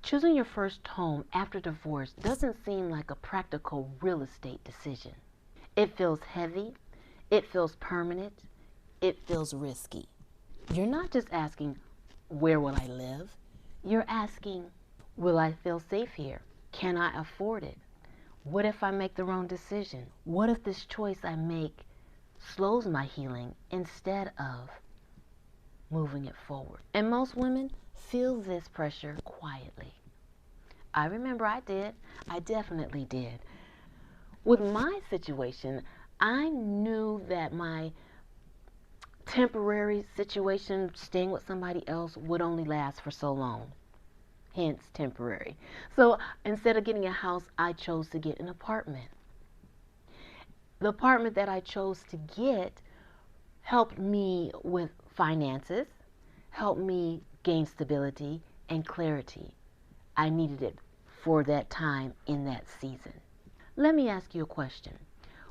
Choosing your first home after divorce doesn't seem like a practical real estate decision. It feels heavy, it feels permanent, it feels risky. You're not just asking, where will I live? You're asking, will I feel safe here? Can I afford it? What if I make the wrong decision? What if this choice I make slows my healing instead of moving it forward? And most women feel this pressure quietly. I remember I did. I definitely did. With my situation, I knew that my temporary situation, staying with somebody else, would only last for so long. Hence, temporary. So instead of getting a house, I chose to get an apartment. The apartment that I chose to get helped me with finances, helped me gain stability and clarity. I needed it for that time in that season. Let me ask you a question.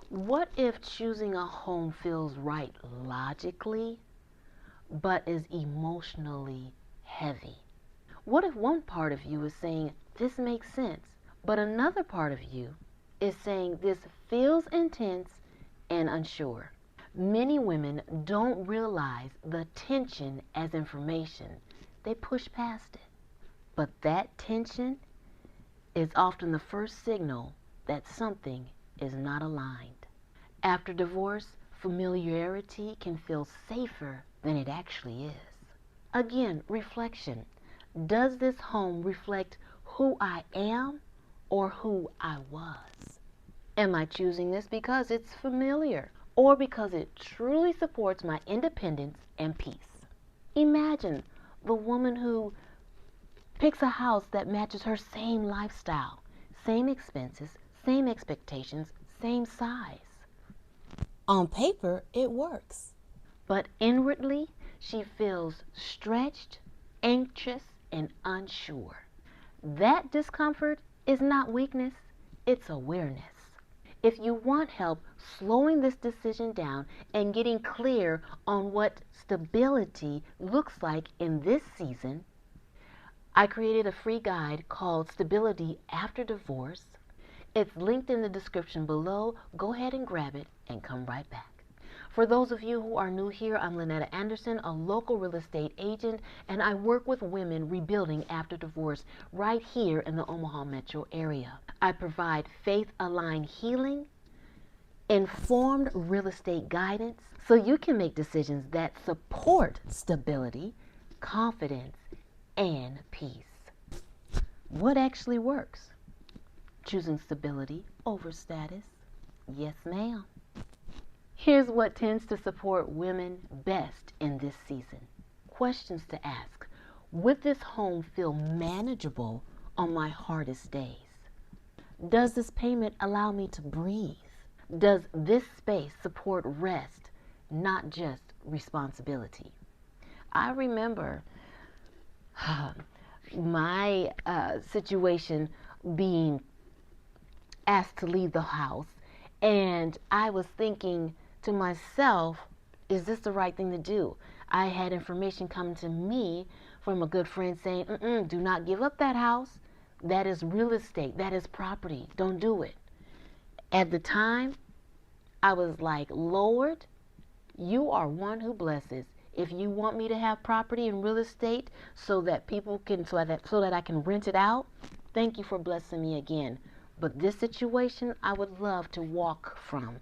What if choosing a home feels right logically, but is emotionally heavy? What if one part of you is saying, this makes sense, but another part of you is saying, this feels intense and unsure? Many women don't realize the tension as information. They push past it. But that tension is often the first signal that something is not aligned. After divorce, familiarity can feel safer than it actually is. Again, reflection. Does this home reflect who I am or who I was? Am I choosing this because it's familiar or because it truly supports my independence and peace? Imagine the woman who picks a house that matches her same lifestyle, same expenses, same expectations, same size. On paper, it works. But inwardly, she feels stretched, anxious, and unsure. That discomfort is not weakness, it's awareness. If you want help slowing this decision down and getting clear on what stability looks like in this season, I created a free guide called Stability After Divorce. It's linked in the description below. Go ahead and grab it and come right back. For those of you who are new here, I'm Lynetta Anderson, a local real estate agent, and I work with women rebuilding after divorce right here in the Omaha Metro Area. I provide faith-aligned healing, informed real estate guidance, so you can make decisions that support stability, confidence, and peace. What actually works? Choosing stability over status? Yes, ma'am. Here's what tends to support women best in this season. Questions to ask. Would this home feel manageable on my hardest days? Does this payment allow me to breathe? Does this space support rest, not just responsibility? I remember my situation being asked to leave the house, and I was thinking to myself, is this the right thing to do? I had information come to me from a good friend saying, do not give up that house. That is real estate. That is property. Don't do it. At the time, I was like, Lord, you are one who blesses. If you want me to have property and real estate so that people can, so that I can rent it out, thank you for blessing me again. But this situation, I would love to walk from.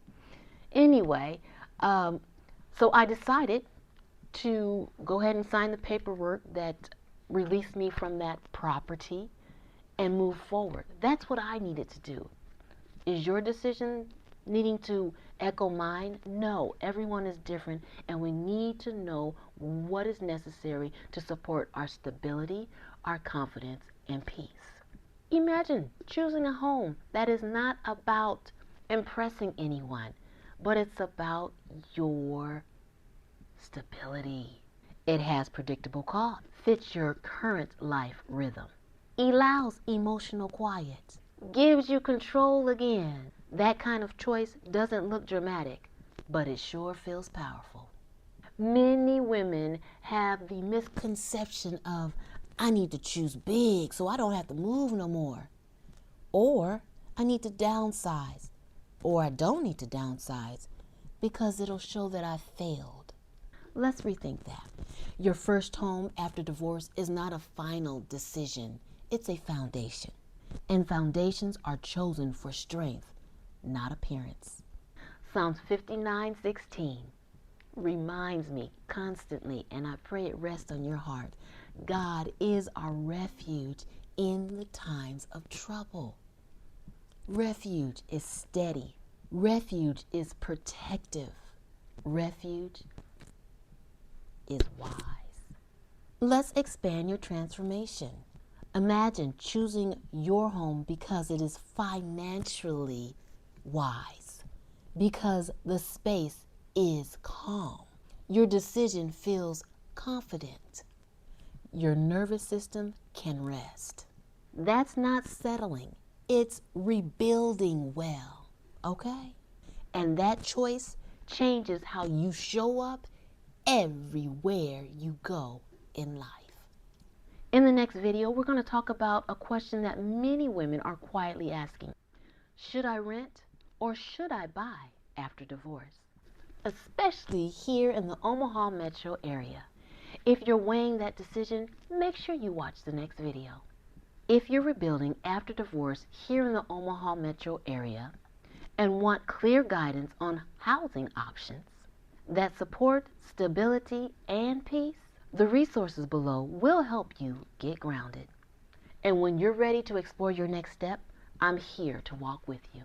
Anyway, so I decided to go ahead and sign the paperwork that released me from that property and move forward. That's what I needed to do. Is your decision needing to echo mine? No, everyone is different, and we need to know what is necessary to support our stability, our confidence, and peace. Imagine choosing a home that is not about impressing anyone, but it's about your stability. It has predictable cost, fits your current life rhythm, allows emotional quiet, gives you control again. That kind of choice doesn't look dramatic, but it sure feels powerful. Many women have the misconception of, I need to choose big so I don't have to move no more. Or I need to downsize. Or I don't need to downsize because it'll show that I failed. Let's rethink that. Your first home after divorce is not a final decision. It's a foundation. And foundations are chosen for strength, not appearance. Psalms 59:16 reminds me constantly, and I pray it rests on your heart. God is our refuge in the times of trouble. Refuge is steady. Refuge is protective. Refuge is wise. Let's expand your transformation. Imagine choosing your home because it is financially wise, because the space is calm. Your decision feels confident. Your nervous system can rest. That's not settling. It's rebuilding well, okay? And that choice changes how you show up everywhere you go in life. In the next video, we're going to talk about a question that many women are quietly asking. Should I rent or should I buy after divorce? Especially here in the Omaha Metro Area. If you're weighing that decision, make sure you watch the next video. If you're rebuilding after divorce here in the Omaha Metro Area and want clear guidance on housing options that support stability and peace, the resources below will help you get grounded. And when you're ready to explore your next step, I'm here to walk with you.